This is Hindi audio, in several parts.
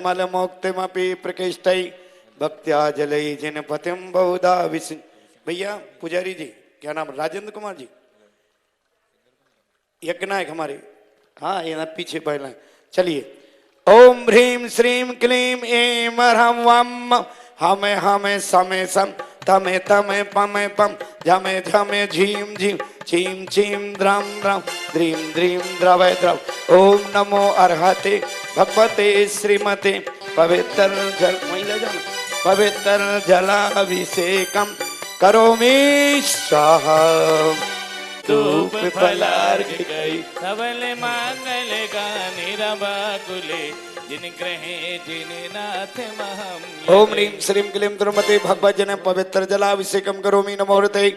मल मोक्तिमपि प्रकृष्टै भक्त्या जलई जिन पतिम बहुधा विस। भैया पुजारी जी क्या नाम, राजेंद्र कुमार जी, यज्ञनायक हमारे, हाँ ये ना पीछे पहले। चलिए, ओम ह्रीम श्रीम क्लीम ऐम ह्रम वम हमें हमें समे सम तमे तमे पमे पम झमे झमे झीम झीम चीम चीम द्रम द्रम द्रीम द्रीम द्रवय द्रव। ओम नमो अर्हते भगवते श्रीमते पवित्र जल पवित्र जलाभिषेकम करोमि स्वाहा। धूप फलार्घ गई सबल मांगल गाने रबाकुले जिन ग्रहे जिन नाथ महम। ओम ह्रीम श्रीम क्लीम द्रुमते भगवत जन पवित्र जलाभिषेकम करोमि नमोहृते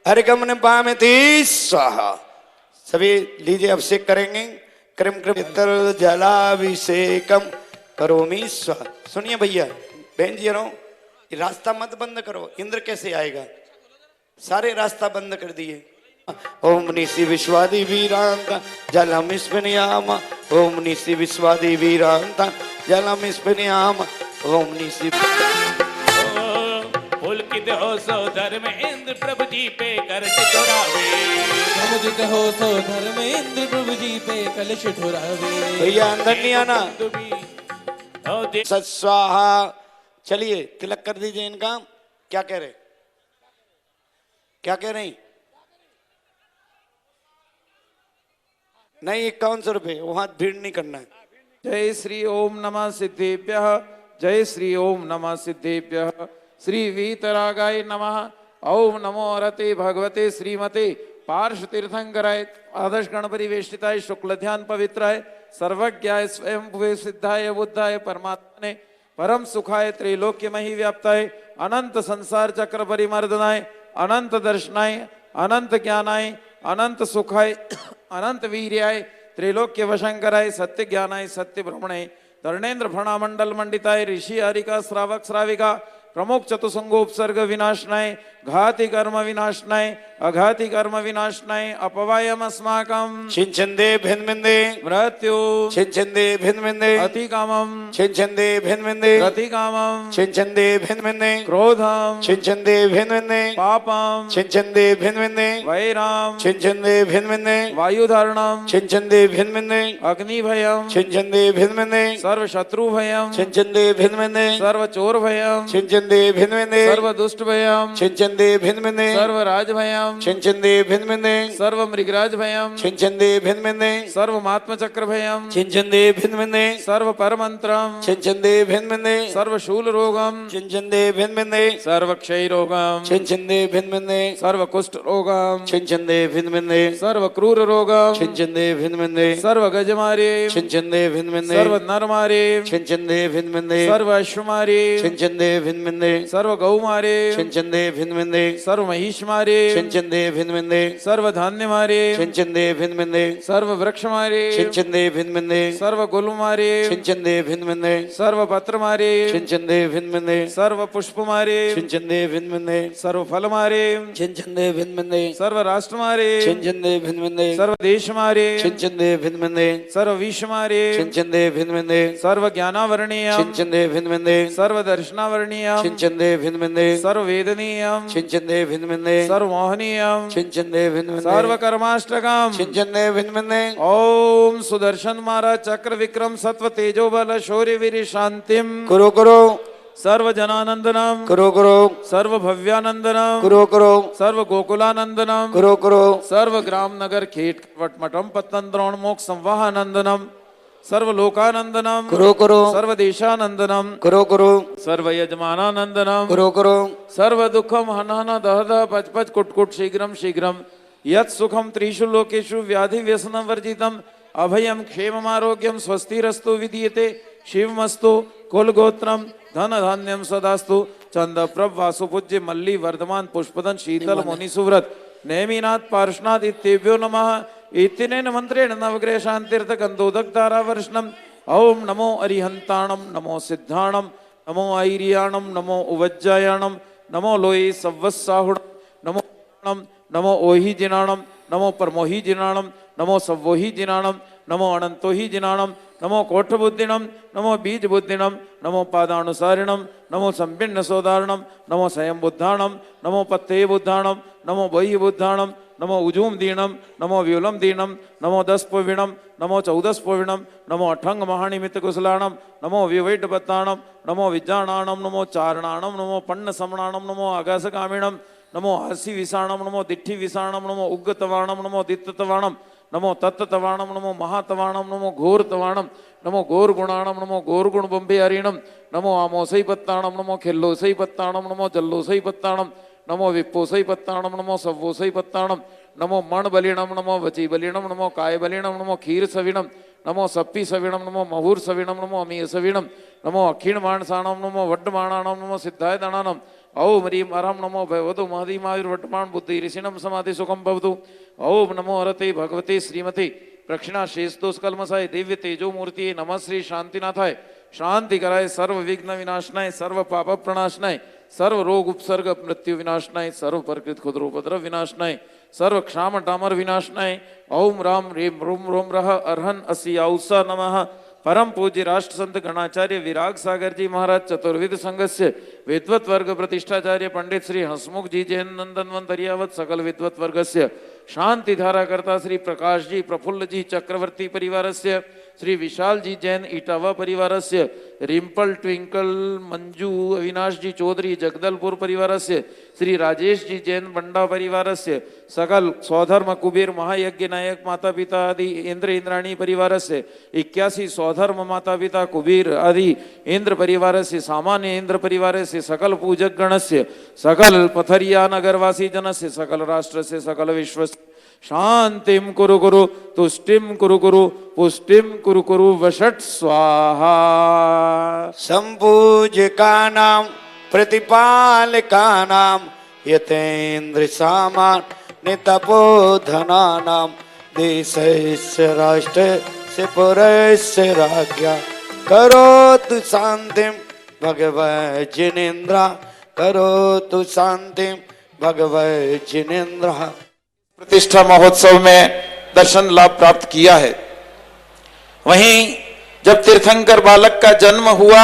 अर्घम पामति स्वाहा। सभी लीजिए अभिषेक करेंगे। क्रम पवित्र जलाभिषेकम करोमि स्वाहा। सुनिए भैया बहन जी रहो, रास्ता मत बंद करो, इंद्र कैसे आएगा, सारे रास्ता बंद कर दिए। ओम निशि विश्वादि वीरांता जलम स्पनियाम ओम निशि विश्वादि वीरांता जलम स्पनियाम ओम निशि। पुलकित हो सो धर्म इंद्र प्रभु जी पे कलश ठुरावे। समुदित हो सो धर्म इंद्र प्रभु जी पे कलश ठुरावे। भैया अंदर नहीं आना। सत्स्वाहा। चलिए तिलक कर दीजिए इनका। क्या कह रहे, क्या कह रहे? नहीं 51 रुपए, वहां भीड़ नहीं करना है। जय श्री ओम नमः सिद्धेभ्यः, जय श्री ओम नमः सिद्धेभ्यः, श्री वीतरागाय नमः। ओम नमो अरते भगवते श्रीमते पार्श्व तीर्थंकराय आदर्श गणपति वेष्टिताय शुक्ल ध्यान पवित्राय सर्वज्ञाय स्वयं भुवे सिद्धाय बुद्धाय परमात्मने परम सुखाय त्रैलोक्य मही व्याप्ताय अनंत संसार चक्र परिमर्दनाय अनंत दर्शनाय अनंत ज्ञानाय अनंत सुखाय अनंत वीर्याय त्रैलोक्य वशंकराय सत्य ज्ञानाय सत्य भ्रमणाय तरणेन्द्र फणामंडल मंडिताय ऋषि हरिका श्रावक श्राविका प्रमुख चतुसंगोपसर्ग विनाशनाय घाति कर्म विनाशनाय अघाति कर्म विनाशनाय अपवायम अस्माकं छिंचंदे भिन्नमिंदे मृत्यु छिंचंदे भिन्नमिंदे अति कामम छिंचंदे भिन्नमिंदे प्रति कामम छिंचंदे भिन्नमिंदे क्रोधम छिंचंदे भिन्नमिंदे पापम छिंचंदे भिन्नमिंदे वैराम छिंचंदे भिन्नमिंदे वायुधारणम छिंचंदे भिन्नमिंदे अग्निभयम छिंचंदे भिन्नमिंदे सर्व शत्रु भयम छिंचंदे भिन्नमिंदे सर्व चोर भयम छिंचंदे भिन्नमिंदे सर्व दुष्ट भयम छिंचंदे भिन्नमिंदे सर्व राज भयम छिंचंदे भिन्नमिंदे सर्व मृगराज भयम छिंचंदे भिन्नमिंदे सर्व महात्म चक्र भयम छिंचंदे भिन्नमिंदे सर्व परमंत्रम छिंचंदे भिन्नमिंदे सर्व शूल रोगम छिंचंदे भिन्नमिंदे सर्व क्षय रोगम छिंचंदे भिन्नमिंदे सर्व कुष्ठ रोगम छिंचंदे भिन्नमिंदे सर्व क्रूर रोगम छिंचंदे भिन्नमिंदे सर्व गजमारे छिंचंदे भिन्नमिंदे सर्व नरमारे छिंचंदे भिन्नमिंदे सर्व अश्वमारे छिंचंदे भिन्नमिंदे सर्व गौमारे छिंचंदे भिन्नमिंदे सर्व महिष मारे छिंचंदे भिन्नमिंदे सर्व धान्य मारे छिंचंदे भिन्नमिंदे सर्व वृक्ष मारे छिंचंदे भिन्नमिंदे सर्व गुल मारे छिंचंदे भिन्नमिंदे सर्व पत्र मारे छिंचंदे भिन्नमिंदे सर्व पुष्प मारे छिंचंदे भिन्नमिंदे सर्व फल मारे छिंचंदे भिन्नमिंदे सर्व राष्ट्र मारे छिंचंदे भिन्नमिंदे सर्व देश मारे छिंचंदे भिन्नमिंदे सर्व विष मारे छिंचंदे भिन्नमिंदे सर्व ज्ञानावर्णीय छिंचंदे भिन्नमिंदे सर्व दर्शनावर्णीय छिंचंदे भिन्नमिंदे सर्व वेदनीय छिंचंदे भिन्नमिंदे सर्व मोहनीय छिंचंदे भिन्नमिंदे सर्व कर्माष्टकम छिंचंदे भिन्नमिंदे ओम सुदर्शन महाराज चक्र विक्रम सत्व तेजो बल शौर्य वीर शांतिम करो करो सर्व जनानंदनम करो करो सर्व भव्यानंदनम करो करो सर्व गोकुलानंदनम करो करो सर्व ग्राम नगर खेट वटमठम पतंद्रोण मोक्ष संवाहानंदनम सर्व लोकानंदनम करो करो सर्व देशानंदनम करो करो सर्व यजमानानंदनम करो करो सर्व दुखम हनहन दहद पच पच कुट कुट शीघ्रम शीघ्रम यत सुखम त्रिषु लोकेषु व्याधि व्यसनम वर्जितम अभयम क्षेमम आरोग्यम स्वस्तिरस्तु विधीयते शिवमस्तु कुलगोत्रम धन धान्यम सदास्तु चंद प्रभ वासुपूज्य मल्ली वर्धमान पुष्पदन शीतल मुनि सुव्रत नेमिनाथ पार्श्वनाथ इत्येभ्यो नमः इत्यनेन मंत्रेण नवग्रह शांतिर्थ गंधोदक तारावर्षणम ओम नमो अरिहंताणम नमो सिद्धाणम नमो ऐरियाणम नमो उवज्जायाणम नमो लोये सव्वस्साहुणम नमो नमो ओहि जिनाणम नमो परमोहि जिनाणम नमो सव्वोहि जिनाणम नमो अनंतो ही जिनाणम नमो कोठबुद्धिनम नमो बीज बुद्धिनम नमो पादानुसारिणम नमो संपिन्न सोदारणम नमो स्वयं बुद्धाणम नमो पत्ते बुद्धाणम नमो बहि बुद्धाणम नमो उजूम दीनम नमो व्यूलम दीनम नमो दस्पविणम नमो चौदस्पविणम नमो अठंग महानिमित कुशलाणम नमो विवैटपत्ताणम नमो विज्ञानाणम नमो चारणाणम नमो पन्न समणाणम नमो आकाशकामिणम नमो हसी विषाणम नमो दिट्ठी विषाणम नमो उग्गतवाणम नमो दित्ततवाणम नमो तत्तवाणम नमो महातवाणम नमो घोरतवाणम नमो घोर गुणाणम नमो घोर गुण बंबे हरिणम नमो आमोसई पत्ताणम नमो खिल्लोसई पत्ताणम नमो जल्लोसई पत्ताणम नमो विप्पोसई पत्ताणम नमो सव्वोसई पत्ताणम नमो मण बलिणम नमो वची बलिणम नमो काय बलिणम नमो खीर सविणम नमो सप्पी सविणम नमो महूर सविणम नमो अमीर सविणम नमो अक्षीण माणसाणम नमो वड्ड माणाणम नमो सिद्धाय दणानम ओम ह्रीम अरम नमो भगवतु महदीमायुर्वट्टमाण बुद्धि ऋषिणम समाधि सुखम भवतु ओम नमो हरते भगवते श्रीमती प्रक्षिणा शेषदोषकल्मसाय दिव्य तेजो मूर्ति नमः श्री शांतिनाथाय शांति कराय सर्व विघ्न विनाशनाय सर्व पाप प्रणाशनाय सर्व रोग उपसर्ग मृत्यु विनाशनाय सर्व प्रकृत क्षुद्रोपद्रव विनाशनाय सर्व क्षाम डामर विनाशनाय ओम राम ह्रीम रूम रोम रह अर्हन असि औसा नमः परम पूज्य राष्ट्र संत गणाचार्य विराग सागर जी महाराज चतुर्विद संघस्य विद्वत वर्ग प्रतिष्ठाचार्य पंडित श्री हंसमुख जी जैन नंदनवंतरियावत सकल विद्वत वर्गस्य शांति धारा करता श्री प्रकाश जी प्रफुल्ल जी चक्रवर्ती परिवारस्य श्री विशाल जी जैन इटावा परिवारस्य रिम्पल ट्विंकल मंजू अविनाश जी चौधरी जगदलपुर परिवारस्य श्री राजेश जी जैन बंडा परिवारस्य सकल स्वधर्म कुबेर महायज्ञ नायक माता पिता आदि इंद्र इंद्राणी परिवारस्य 81 स्वधर्म माता पिता कुबेर आदि इंद्र परिवारस्य सामान्य इंद्र परिवारस्य सकल पूजक गणस्य सकल पथरिया नगरवासी जनस्य सकल राष्ट्रस्य सकल विश्व शांतिम कुरु कुरु तुष्टिम कुरु कुरु पुष्टिम कुरु कुरु वषट स्वाहा संपूजकानां प्रतिपालकानां यतेन्द्र सामान्य तपोधनानां देशस्य राष्ट्रस्य पुरस्य राज्ञा करोतु शांतिं भगवज्जिनेन्द्र करोतु शांतिं भगवज्जिनेन्द्र। प्रतिष्ठा महोत्सव में दर्शन लाभ प्राप्त किया है। वहीं जब तीर्थंकर बालक का जन्म हुआ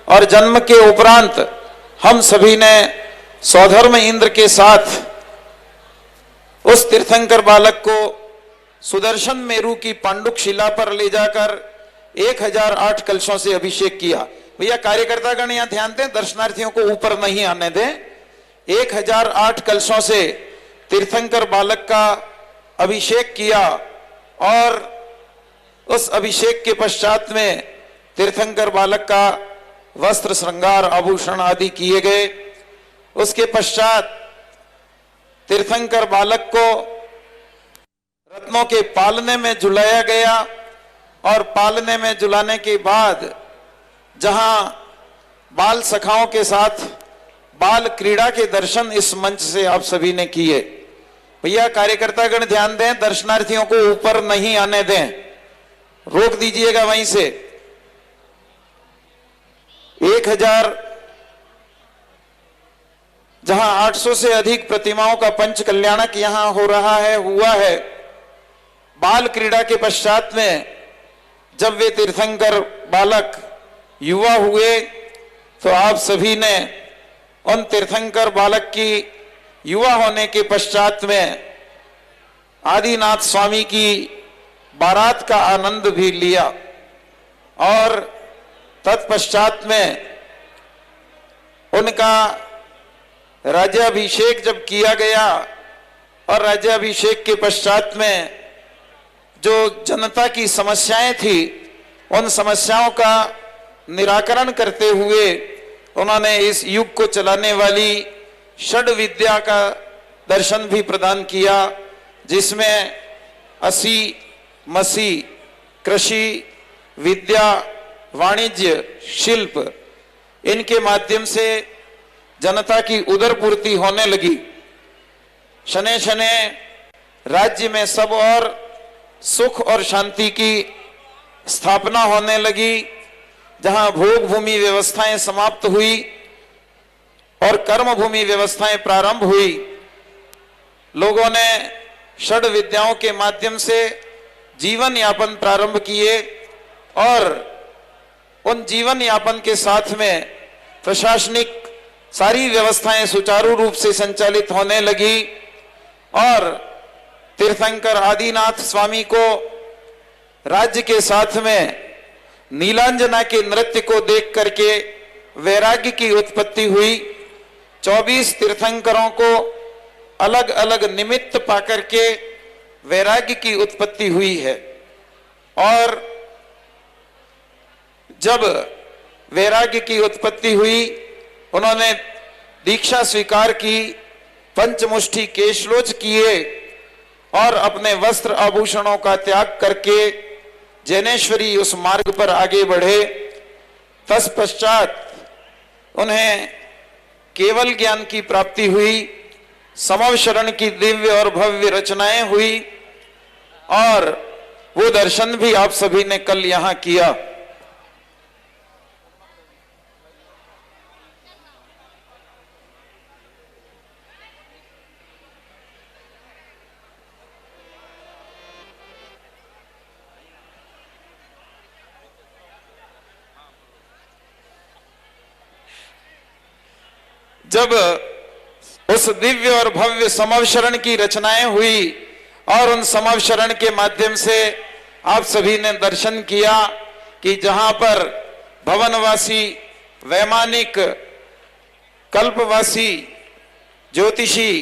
और जन्म के उपरांत हम सभी ने स्वधर्म इंद्र के साथ उस तीर्थंकर बालक को सुदर्शन मेरु की पांडुक शिला पर ले जाकर 1008 कलशों से अभिषेक किया। भैया कार्यकर्तागण यहां ध्यान दें, दर्शनार्थियों को ऊपर नहीं आने दें। 1008 कलशों से तीर्थंकर बालक का अभिषेक किया और उस अभिषेक के पश्चात में तीर्थंकर बालक का वस्त्र श्रृंगार आभूषण आदि किए गए। उसके पश्चात तीर्थंकर बालक को रत्नों के पालने में झुलाया गया और पालने में झुलाने के बाद जहां बाल सखाओं के साथ बाल क्रीड़ा के दर्शन इस मंच से आप सभी ने किए। भैया कार्यकर्तागण ध्यान दें, दर्शनार्थियों को ऊपर नहीं आने दें, रोक दीजिएगा वहीं से। 1000 जहां 800 से अधिक प्रतिमाओं का पंच कल्याणक यहां हो रहा है, हुआ है। बाल क्रीड़ा के पश्चात में जब वे तीर्थंकर बालक युवा हुए तो आप सभी ने उन तीर्थंकर बालक की युवा होने के पश्चात में आदिनाथ स्वामी की बारात का आनंद भी लिया और तत्पश्चात में उनका राज्याभिषेक जब किया गया और राज्याभिषेक के पश्चात में जो जनता की समस्याएं थी उन समस्याओं का निराकरण करते हुए उन्होंने इस युग को चलाने वाली षड विद्या का दर्शन भी प्रदान किया, जिसमें असी मसी कृषि विद्या वाणिज्य शिल्प इनके माध्यम से जनता की उदरपूर्ति होने लगी। शने शने राज्य में सब और सुख और शांति की स्थापना होने लगी। जहां भोग भूमि व्यवस्थाएं समाप्त हुई और कर्म भूमि व्यवस्थाएं प्रारंभ हुई, लोगों ने षड विद्याओं के माध्यम से जीवन यापन प्रारंभ किए और उन जीवन यापन के साथ में प्रशासनिक सारी व्यवस्थाएं सुचारू रूप से संचालित होने लगी और तीर्थंकर आदिनाथ स्वामी को राज्य के साथ में नीलांजना के नृत्य को देख करके वैराग्य की उत्पत्ति हुई। 24 तीर्थंकरों को अलग अलग निमित्त पाकर के वैराग्य की उत्पत्ति हुई है। और जब वैराग्य की उत्पत्ति हुई, उन्होंने दीक्षा स्वीकार की, पंचमुष्टि केशलोच किए और अपने वस्त्र आभूषणों का त्याग करके जैनेश्वरी उस मार्ग पर आगे बढ़े। तत्पश्चात उन्हें केवल ज्ञान की प्राप्ति हुई, समव शरण की दिव्य और भव्य रचनाएं हुई और वो दर्शन भी आप सभी ने कल यहां किया। जब उस दिव्य और भव्य समवशरण की रचनाएं हुई और उन समवशरण के माध्यम से आप सभी ने दर्शन किया कि जहां पर भवनवासी, वैमानिक, कल्पवासी, ज्योतिषी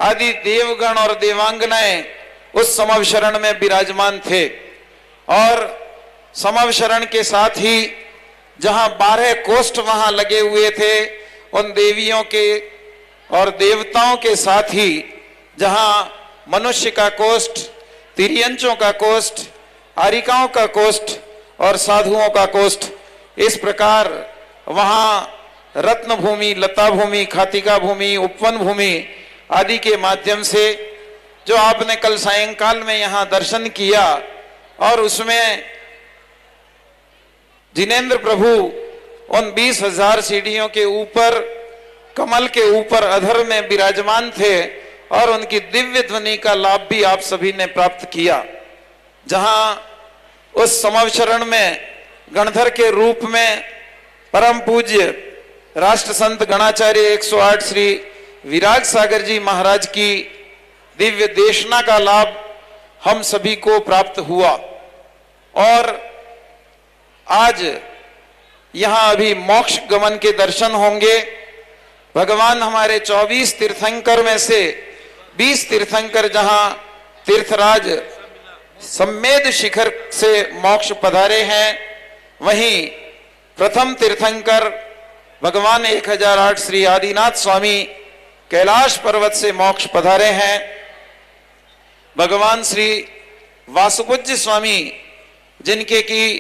आदि देवगण और देवांगनाएं उस समवशरण में विराजमान थे और समवशरण के साथ ही जहां 12 कोष्ठ वहां लगे हुए थे, उन देवियों के और देवताओं के साथ ही जहां मनुष्य का कोष्ठ, तिर्यंचों का कोष्ठ, आरिकाओं का कोष्ठ और साधुओं का कोष्ठ, इस प्रकार वहां रत्न भूमि, लता भूमि, खातिका भूमि, उपवन भूमि आदि के माध्यम से जो आपने कल सायंकाल में यहां दर्शन किया और उसमें जिनेंद्र प्रभु उन 20,000 सीढ़ियों के ऊपर, कमल के ऊपर अधर में विराजमान थे और उनकी दिव्य ध्वनि का लाभ भी आप सभी ने प्राप्त किया। जहां उस समवशरण में गणधर के रूप में परम पूज्य राष्ट्र संत गणाचार्य 108 श्री विराज सागर जी महाराज की दिव्य देशना का लाभ हम सभी को प्राप्त हुआ। और आज यहां अभी मोक्ष गमन के दर्शन होंगे। भगवान हमारे 24 तीर्थंकर में से 20 तीर्थंकर जहां तीर्थराज सम्मेद शिखर से मोक्ष पधारे हैं, वहीं प्रथम तीर्थंकर भगवान 1008 श्री आदिनाथ स्वामी कैलाश पर्वत से मोक्ष पधारे हैं। भगवान श्री वासुपूज्य स्वामी जिनके की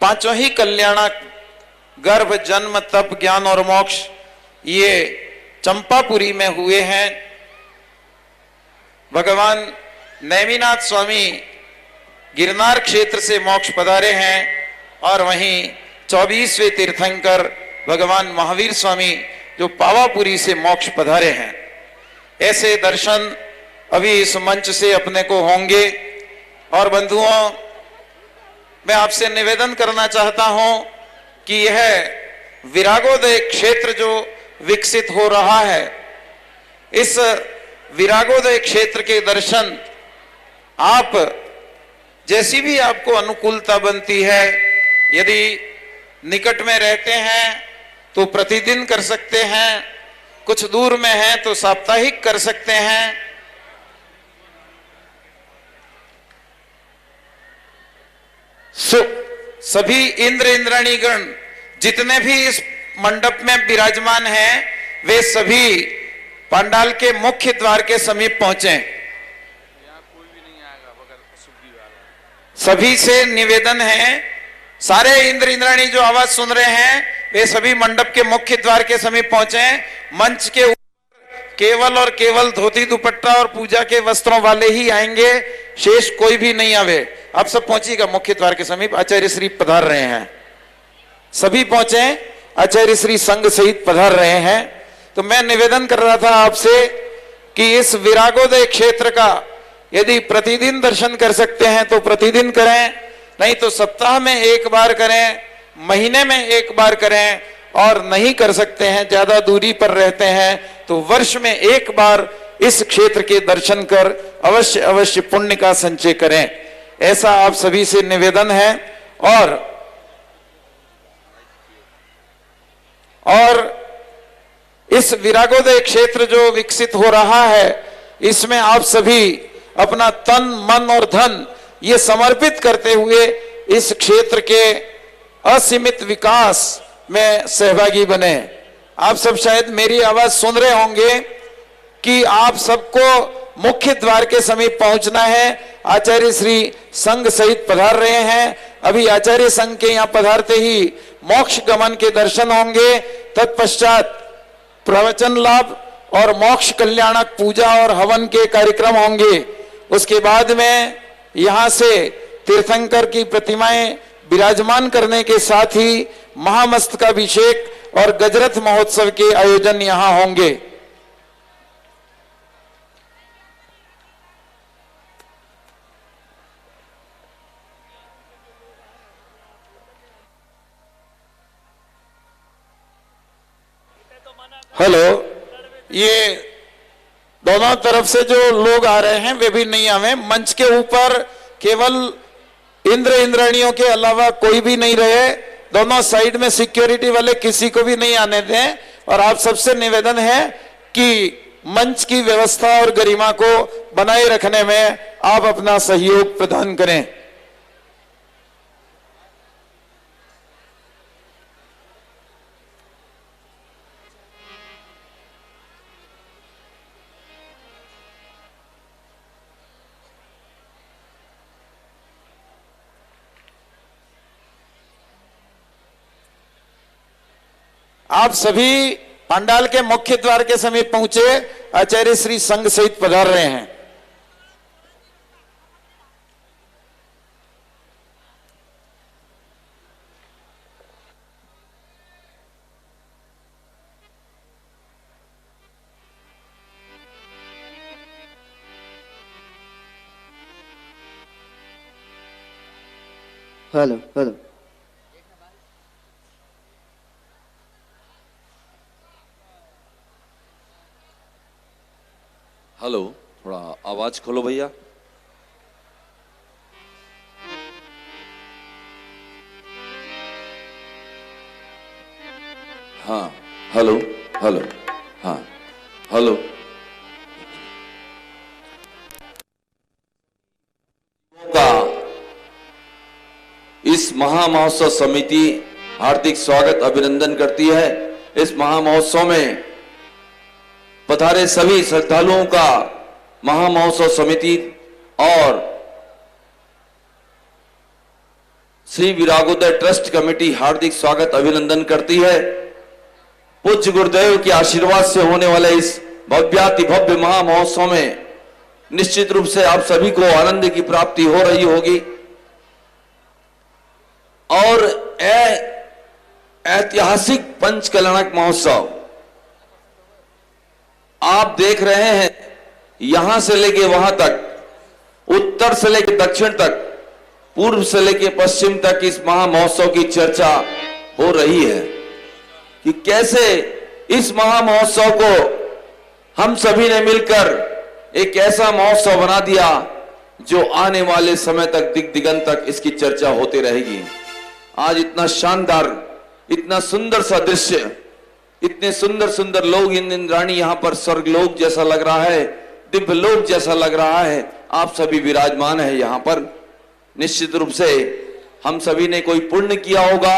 पांचों ही कल्याणा गर्भ, जन्म, तप, ज्ञान और मोक्ष ये चंपापुरी में हुए हैं। भगवान नेमिनाथ स्वामी गिरनार क्षेत्र से मोक्ष पधारे हैं और वहीं 24वें तीर्थंकर भगवान महावीर स्वामी जो पावापुरी से मोक्ष पधारे हैं। ऐसे दर्शन अभी इस मंच से अपने को होंगे। और बंधुओं, मैं आपसे निवेदन करना चाहता हूं कि यह विरागोदय क्षेत्र जो विकसित हो रहा है, इस विरागोदय क्षेत्र के दर्शन आप जैसी भी आपको अनुकूलता बनती है, यदि निकट में रहते हैं तो प्रतिदिन कर सकते हैं, कुछ दूर में हैं तो साप्ताहिक कर सकते हैं। सभी इंद्र इंद्राणी गण जितने भी इस मंडप में विराजमान हैं, वे सभी पंडाल के मुख्य द्वार के समीप पहुंचे। सभी से निवेदन है, सारे इंद्र इंद्राणी जो आवाज सुन रहे हैं वे सभी मंडप के मुख्य द्वार के समीप पहुंचे। मंच के ऊपर केवल और केवल धोती दुपट्टा और पूजा के वस्त्रों वाले ही आएंगे, शेष कोई भी नहीं आवे। आप सब पहुंचिएगा मुख्य द्वार के समीप। आचार्य श्री पधार रहे हैं, सभी पहुंचे, आचार्य श्री संघ सहित पधार रहे हैं। तो मैं निवेदन कर रहा था आपसे कि इस विरागोदय क्षेत्र का यदि प्रतिदिन दर्शन कर सकते हैं तो प्रतिदिन करें, नहीं तो सप्ताह में एक बार करें, महीने में एक बार करें, और नहीं कर सकते हैं, ज्यादा दूरी पर रहते हैं, तो वर्ष में एक बार इस क्षेत्र के दर्शन कर अवश्य अवश्य पुण्य का संचय करें। ऐसा आप सभी से निवेदन है। और इस विरागोदय क्षेत्र जो विकसित हो रहा है, इसमें आप सभी अपना तन मन और धन ये समर्पित करते हुए इस क्षेत्र के असीमित विकास में सहभागी बने। आप सब शायद मेरी आवाज सुन रहे होंगे कि आप सबको मुख्य द्वार के समीप पहुंचना है। आचार्य श्री संघ सहित पधार रहे हैं। अभी आचार्य संघ के यहाँ पधारते ही मोक्ष गमन के दर्शन होंगे, तत्पश्चात प्रवचन लाभ और मोक्ष कल्याणक पूजा और हवन के कार्यक्रम होंगे। उसके बाद में यहाँ से तीर्थंकर की प्रतिमाएं विराजमान करने के साथ ही महामस्तकाभिषेक और गजरथ महोत्सव के आयोजन यहाँ होंगे। हेलो, ये दोनों तरफ से जो लोग आ रहे हैं वे भी नहीं आवे। मंच के ऊपर केवल इंद्र इंद्राणियों के अलावा कोई भी नहीं रहे। दोनों साइड में सिक्योरिटी वाले किसी को भी नहीं आने दें। और आप सबसे निवेदन है कि मंच की व्यवस्था और गरिमा को बनाए रखने में आप अपना सहयोग प्रदान करें। आप सभी पंडाल के मुख्य द्वार के समीप पहुंचे। आचार्य श्री संघ सहित पधार रहे हैं। हेलो हेलो, हेलो, थोड़ा आवाज खोलो भैया। हाँ, हेलो हेलो, हाँ हेलो। का इस महामहोत्सव समिति हार्दिक स्वागत अभिनंदन करती है। इस महामहोत्सव में पधारे सभी श्रद्धालुओं का महामहोत्सव समिति और श्री विरागोदय ट्रस्ट कमेटी हार्दिक स्वागत अभिनंदन करती है। पूज्य गुरुदेव के आशीर्वाद से होने वाले इस भव्याति भव्य महामहोत्सव में निश्चित रूप से आप सभी को आनंद की प्राप्ति हो रही होगी। और ऐतिहासिक पंचकल्याणक महोत्सव आप देख रहे हैं, यहां से लेके वहां तक, उत्तर से लेके दक्षिण तक, पूर्व से लेके पश्चिम तक इस महामहोत्सव की चर्चा हो रही है कि कैसे इस महामहोत्सव को हम सभी ने मिलकर एक ऐसा महोत्सव बना दिया जो आने वाले समय तक दिग दिगंत तक इसकी चर्चा होती रहेगी। आज इतना शानदार, इतना सुंदर सा दृश्य, इतने सुंदर सुंदर लोग, इंद्राणी यहाँ पर स्वर्गलोक जैसा लग रहा है, दिव्य लोक जैसा लग रहा है। आप सभी विराजमान है यहाँ पर। निश्चित रूप से हम सभी ने कोई पुण्य किया होगा,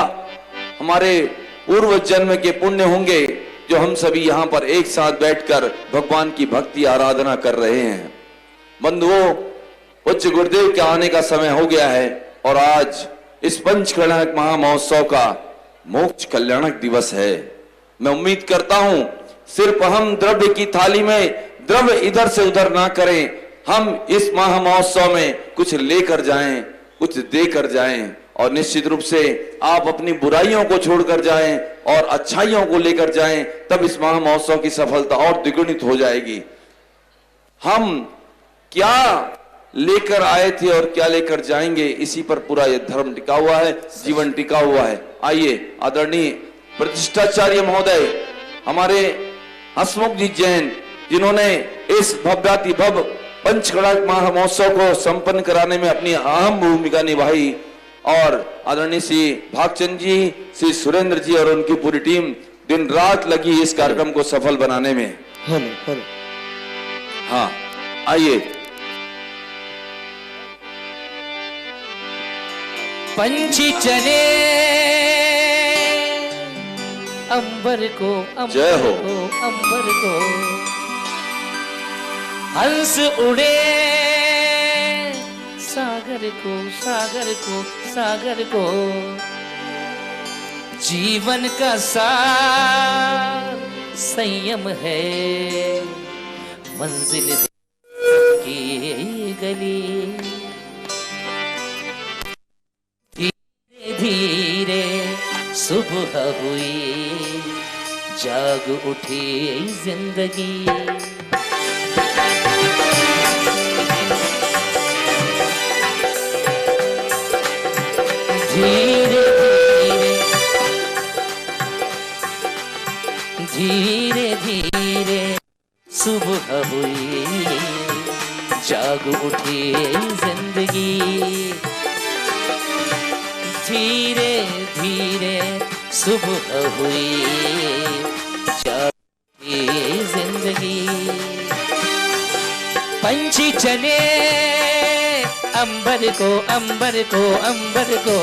हमारे पूर्व जन्म के पुण्य होंगे जो हम सभी यहाँ पर एक साथ बैठकर भगवान की भक्ति आराधना कर रहे हैं। बंधुओं, उच्च गुरुदेव के आने का समय हो गया है और आज इस पंचकल्याणक महामहोत्सव का मोक्ष कल्याणक दिवस है। मैं उम्मीद करता हूं सिर्फ हम द्रव्य की थाली में द्रव्य इधर से उधर ना करें, हम इस महामहोत्सव में कुछ लेकर जाएं, कुछ देकर जाएं और निश्चित रूप से आप अपनी बुराइयों को छोड़कर जाएं और अच्छाइयों को लेकर जाएं, तब इस महामहोत्सव की सफलता और द्विगुणित हो जाएगी। हम क्या लेकर आए थे और क्या लेकर जाएंगे, इसी पर पूरा ये धर्म टिका हुआ है, जीवन टिका हुआ है। आइए आदरणीय प्रतिष्ठाचार्य महोदय हमारे हंसमुख जी जैन, जिन्होंने इस भव्याति भव्य पंचकड़ा महोत्सव को संपन्न कराने में अपनी अहम भूमिका निभाई, और आदरणीय श्री भागचंद जी, श्री सुरेंद्र जी और उनकी पूरी टीम दिन रात लगी इस कार्यक्रम को सफल बनाने में। हाँ आइए। पंछी चले अंबर को, जय हो। अंबर को, हंस उड़े सागर को, सागर को, सागर को, जीवन का सार संयम है, मंजिल की गली, धीरे धीरे सुबह हुई, जाग उठी जिंदगी, धीरे धीरे धीरे सुबह हुई, जाग उठी जिंदगी, धीरे धीरे सुबह हुई, जाग उठी जिंदगी, पंछी चले अंबर को, अंबर को, अंबर को,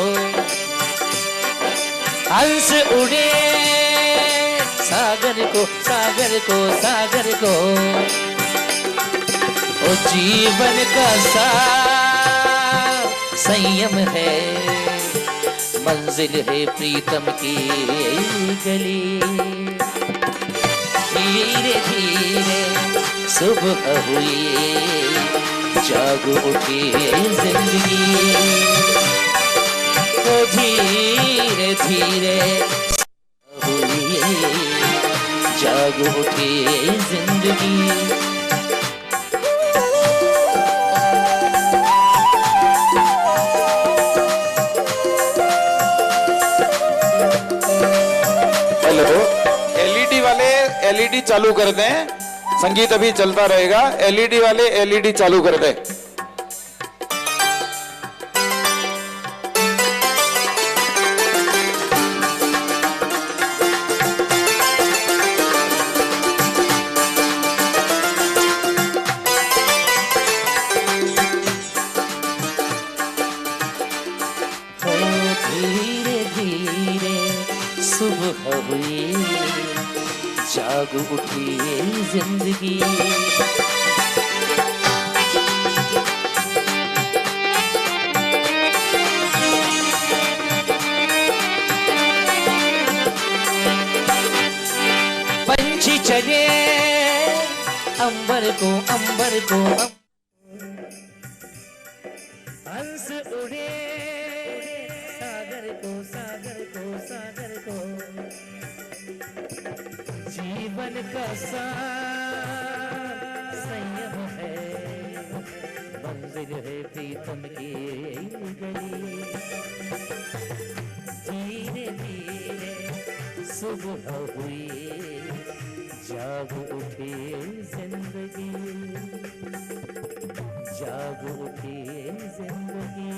हंस उड़े सागर को, सागर को, सागर को, ओ जीवन का सार संयम है, मंजिल है प्रीतम की गली, धीरे धीरे सुबह हुई, जाग उठी जिंदगी, ओ धीरे धीरे हुई, जाग उठी जिंदगी, एलईडी वाले एलईडी चालू कर दें, संगीत अभी चलता रहेगा, एलईडी वाले एलईडी चालू कर दें। धीरे धीरे सुबह हुई, जाग उठी जिंदगी, पंछी चले अंबर को, अंबर को, हंस उड़े सागर को, सागर को, सागर को, जीवन का सार संयम है, मंजिल है प्रीतम की गली, धीरे धीरे सुबह हुई, जाग उठी जिंदगी, जाग उठी जिंदगी,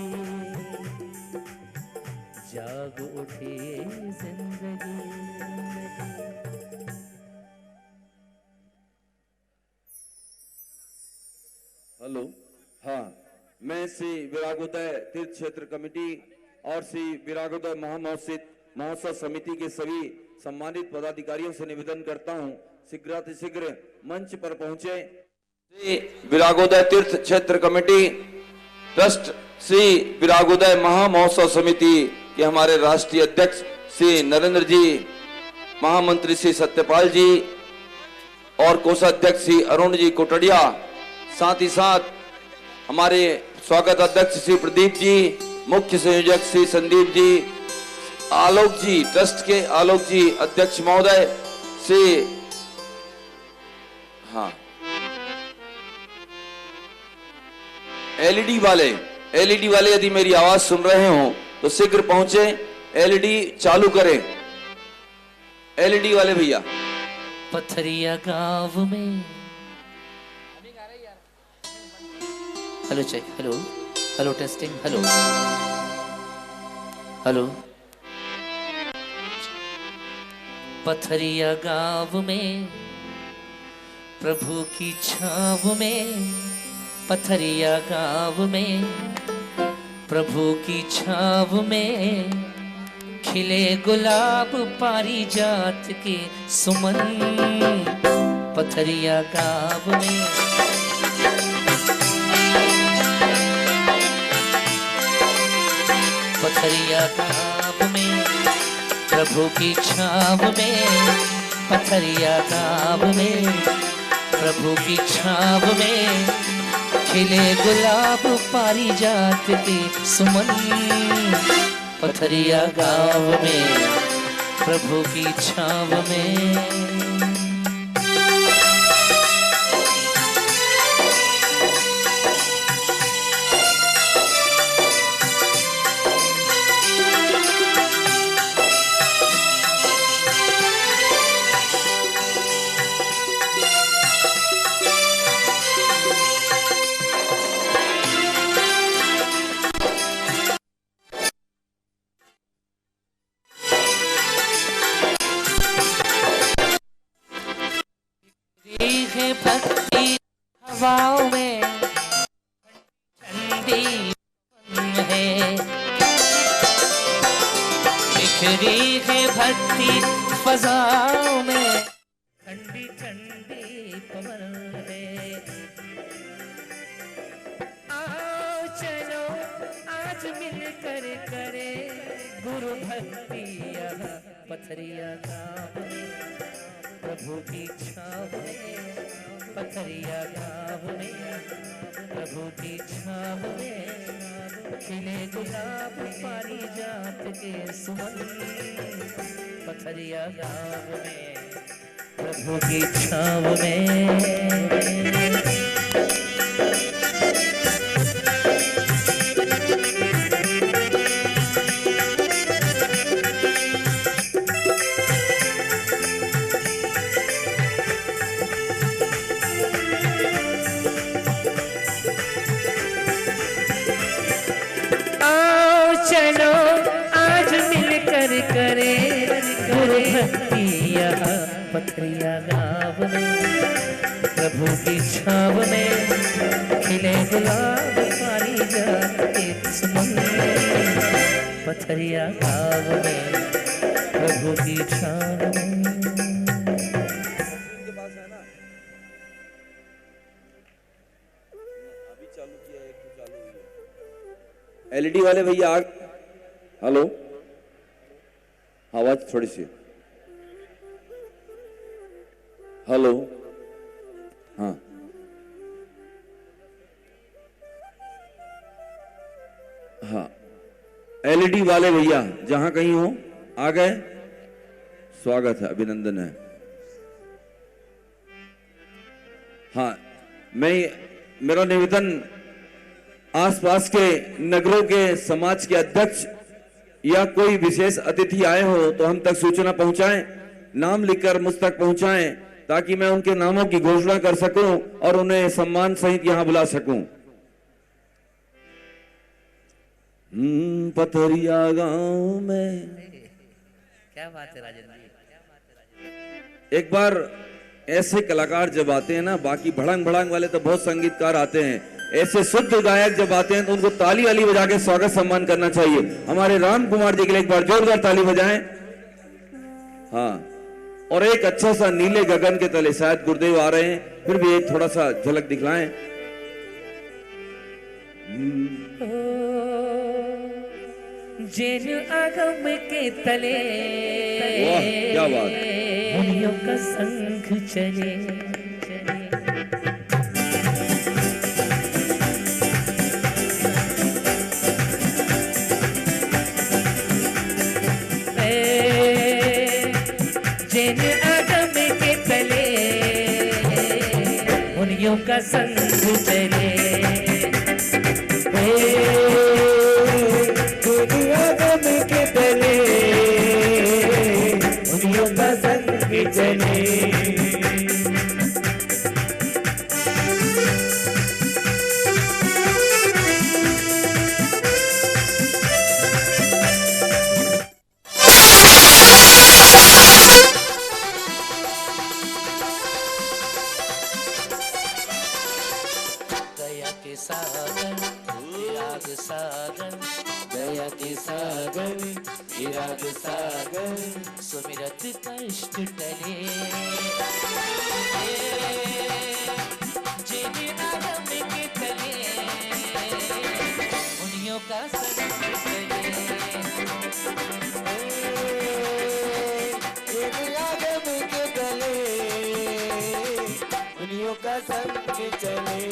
जाग उठी जिंदगी। हेलो, हाँ, मैं श्री विरागोदय तीर्थ क्षेत्र कमेटी और श्री विरागोदय महोत्सव समिति के सभी सम्मानित पदाधिकारियों से निवेदन करता हूं, शीघ्रातिशीघ्र मंच पर पहुंचे। श्री विरागोदय तीर्थ क्षेत्र कमेटी ट्रस्ट श्री विरागोदय महामहोत्सव समिति के हमारे राष्ट्रीय अध्यक्ष श्री नरेंद्र जी, महामंत्री श्री सत्यपाल जी और कोषाध्यक्ष श्री अरुण जी कोटड़िया, साथ ही साथ हमारे स्वागत अध्यक्ष श्री प्रदीप जी, मुख्य संयोजक श्री संदीप जी, आलोक जी, ट्रस्ट के आलोक जी, अध्यक्ष महोदय श्री, हाँ, एलईडी वाले यदि मेरी आवाज सुन रहे हो तो शीघ्र पहुंचे, एलईडी चालू करें। एलईडी वाले भैया। पथरिया गांव में। Hello check, hello hello testing, hello hello. Pathariya गांव में प्रभु की छाव में, पथरिया गांव में प्रभु की छाव में खिले गुलाब पारिजात के सुमन, पथरिया गांव में। पथरिया गांव में प्रभु की छाव में, पथरिया गांव में प्रभु की छाव में खिले गुलाब पारिजात के सुमन, पथरिया गांव में प्रभु की छाव में। भक्ति हवाओं में ठंडी है, बिखरी है भक्ति फजाओं में ठंडी ठंडी पवन है। आओ चलो आज मिलकर करे गुरु भक्ति यहाँ पथरिया गांव में, प्रभु की छाव में, पथरिया गांव में प्रभु की छाव में खिले गुलाब पारिजात के सुमन, पथरिया गांव में प्रभु की छाव में। चलो आज मिलकर करे गुरु भक्ति यहाँ पथरिया गांव में, प्रभु की छाव में खिले गुलाब पारिजात के सुमन, पथरिया गांव में प्रभु की छाव में। एलईडी वाले भैया आ। हेलो, आवाज थोड़ी सी। हेलो, हाँ हाँ, एलईडी वाले भैया जहां कहीं हो आ गए, स्वागत है, अभिनंदन है। हाँ, मेरा निवेदन आसपास के नगरों के समाज के अध्यक्ष या कोई विशेष अतिथि आए हो तो हम तक सूचना पहुंचाएं, नाम लिखकर मुझ तक पहुंचाएं ताकि मैं उनके नामों की घोषणा कर सकूं और उन्हें सम्मान सहित यहां बुला सकूं। पथरिया गांव में। क्या बात है राजेंद्र जी। एक बार ऐसे कलाकार जब आते हैं ना, बाकी भड़ंग भड़ंग वाले तो बहुत संगीतकार आते हैं, ऐसे शुद्ध गायक जब आते हैं तो उनको ताली वाली बजा के स्वागत सम्मान करना चाहिए। हमारे राम कुमार जी के लिए एक बार जोरदार ताली बजाएं। हाँ, और एक अच्छा सा नीले गगन के तले, शायद गुरुदेव आ रहे हैं, फिर भी एक थोड़ा सा झलक दिखलाएं। जेल आगम के तले, वाह क्या बात, मुनियों का संग चले, जेल आगम के तले मुनियों का संग चले, विराग सागर दया के सागर विराग सागर सुमिरत कष्ट टले जिन आगम के तले मुनियों का संग चले आगम के गले दुनियों का संग चले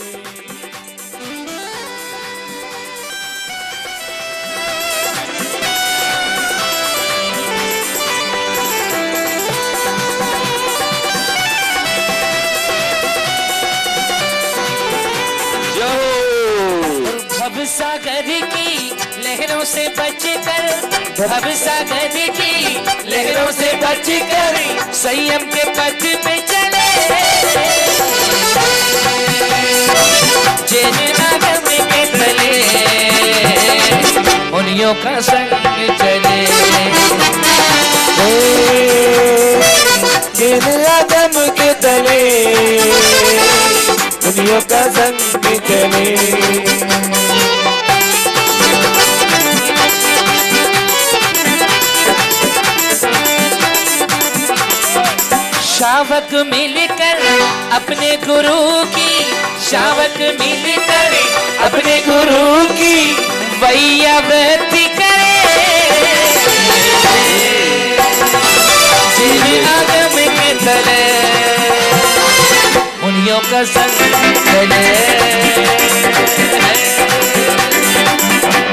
भव सागर की लहरों से बचकर भव सागर की लहरों से बचकर संयम के पथ पे चले जिन आगम के तले मुनियों का संग चले जिन आगम के तले दुनियों का संग चले शावक मिलकर अपने गुरु की शावक मिलकर अपने गुरु की वैयावृत्ति करे जिन आगम के तले मुनियों का संग चले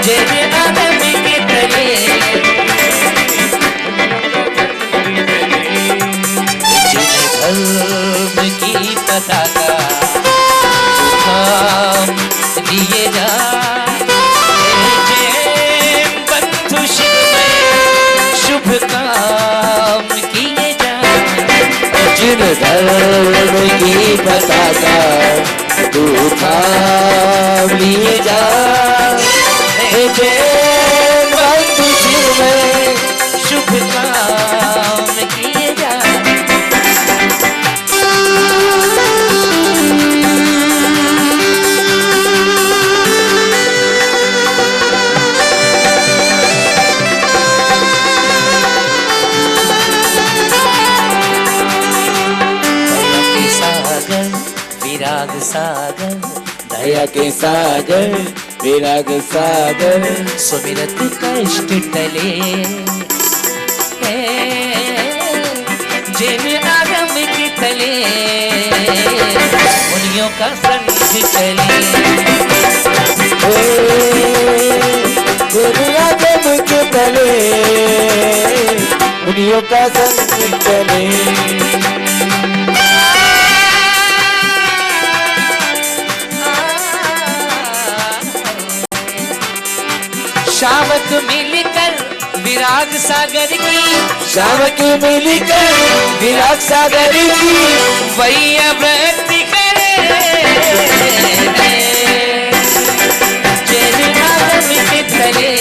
जिन आगम के तले धर्म की पताका थाम लिए जा बंधु शिव में शुभ काम किए जा जिन धर्म की पताका तू थाम लिए जा बंधु शिव में शुभ काम किए जा विराग सागर दया के सागर विराग सागर सुमिरत कष्ट टले जिन आगम के तले मुनियों का संग चले जिन आगम के तले मुनियों का संग चले शावक मिलकर विराग सागर की शावक मिलकर विराग सागर की वैयावृत्ति करे जिन आगम के तले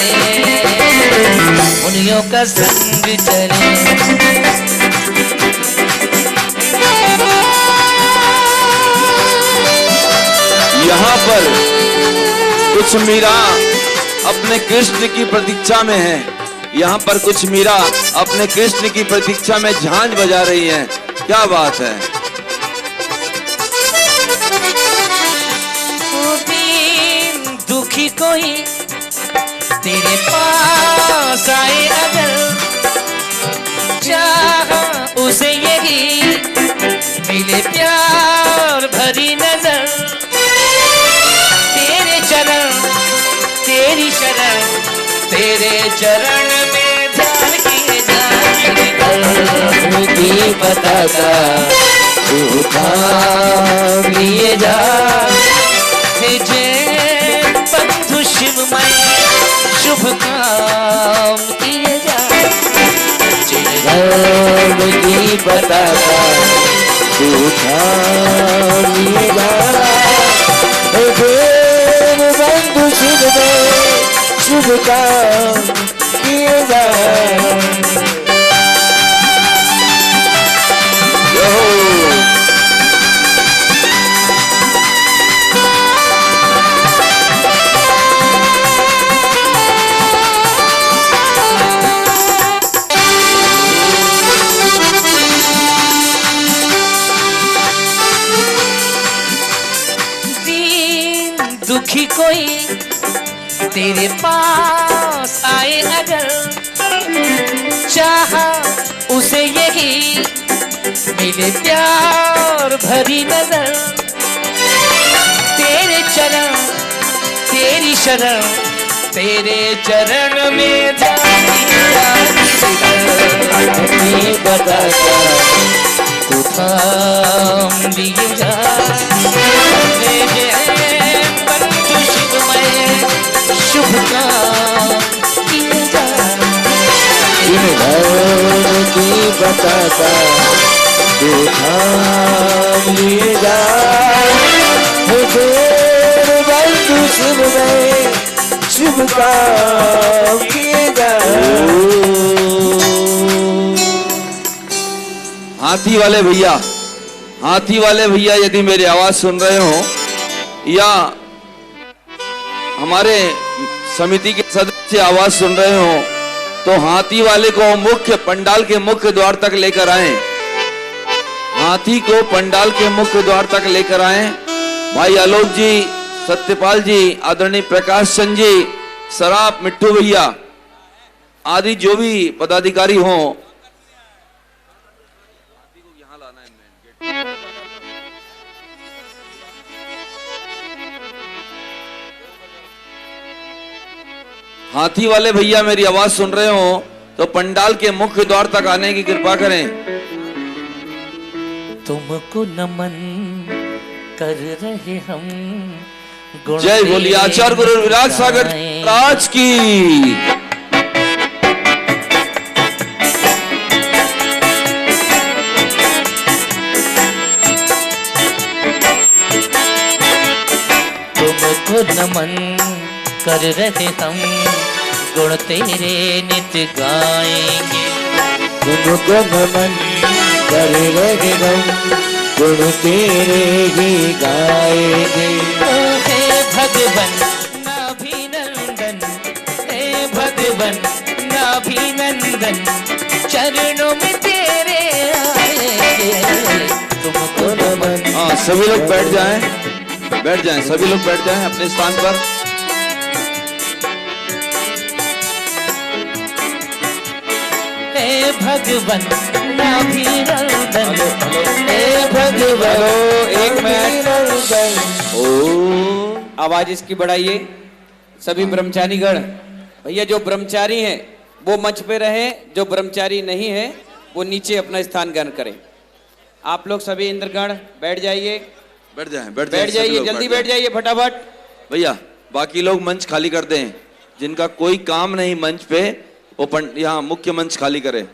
मुनियों का संग चले यहाँ पर कुछ मीरा अपने कृष्ण की प्रतीक्षा में है। यहाँ पर कुछ मीरा अपने कृष्ण की प्रतीक्षा में झांझ बजा रही हैं। क्या बात है। दुखी कोई तेरे पास आए अगर चाह उसे यही मिले प्यार भरी नजर तेरे चरण तेरी शरण तेरे चरण में ध्यान किए धर्म की पताका तू थाम लिए जा जय बंधु शिवमय शुभ काम किए जा धर्म की पताका तू थाम लिए जा बंधु शिव में शुभ काम किए जा कोई तेरे पास आए अगर, चाहा उसे यही मिले प्यार भरी नजर। तेरे चरण तेरी शरण, तेरे चरण में नहीं बताता को थाम लिए जा। बंधु शिवमय शुभ काम किए जा। इन धर्म की बताता तू थाम लिए जा। मुझे बंधु शिव में शुभ काम किए जा। हाथी वाले भैया, हाथी वाले भैया यदि मेरी आवाज सुन रहे हो या हमारे समिति के सदस्य आवाज सुन रहे हो तो हाथी वाले को मुख्य पंडाल के मुख्य द्वार तक लेकर आए। हाथी को पंडाल के मुख्य द्वार तक लेकर आए। भाई आलोक जी, सत्यपाल जी, आदरणीय प्रकाश चंद जी, सराफ मिट्टू भैया आदि जो भी पदाधिकारी हों, हाथी वाले भैया मेरी आवाज सुन रहे हो तो पंडाल के मुख्य द्वार तक आने की कृपा करें। तुमको नमन कर रहे हम। जय बोलिए आचार्य गुरु विराज सागर महाराज की। तुमको नमन कर रहे हम, गुण तेरे नित्य गाएंगे। तुमको नमन कर रहे हम, गुण तेरे ही गाएंगे। हे भगवन नाभिनंदन, हे भगवन नाभिनंदन, चरणों में तेरे आएंगे। तुमको नमन। हाँ, सभी लोग बैठ जाएं, बैठ जाएं, सभी लोग बैठ जाएं अपने स्थान पर। हे भगवन नाभिनंदन, हे भगवन। हेलो, एक मिनट। आवाज इसकी बढ़ाइए। सभी ब्रह्मचारीगण भैया, जो ब्रह्मचारी हैं वो मंच पे रहे, जो ब्रह्मचारी नहीं है वो नीचे अपना स्थान ग्रहण करें। आप लोग सभी इंद्रगण बैठ जाइए, बैठ जाएं, बैठ जाइए, जल्दी बैठ जाइए फटाफट। भैया बाकी लोग मंच खाली कर दें, जिनका कोई काम नहीं मंच पे वो यहाँ मुख्य मंच खाली करें।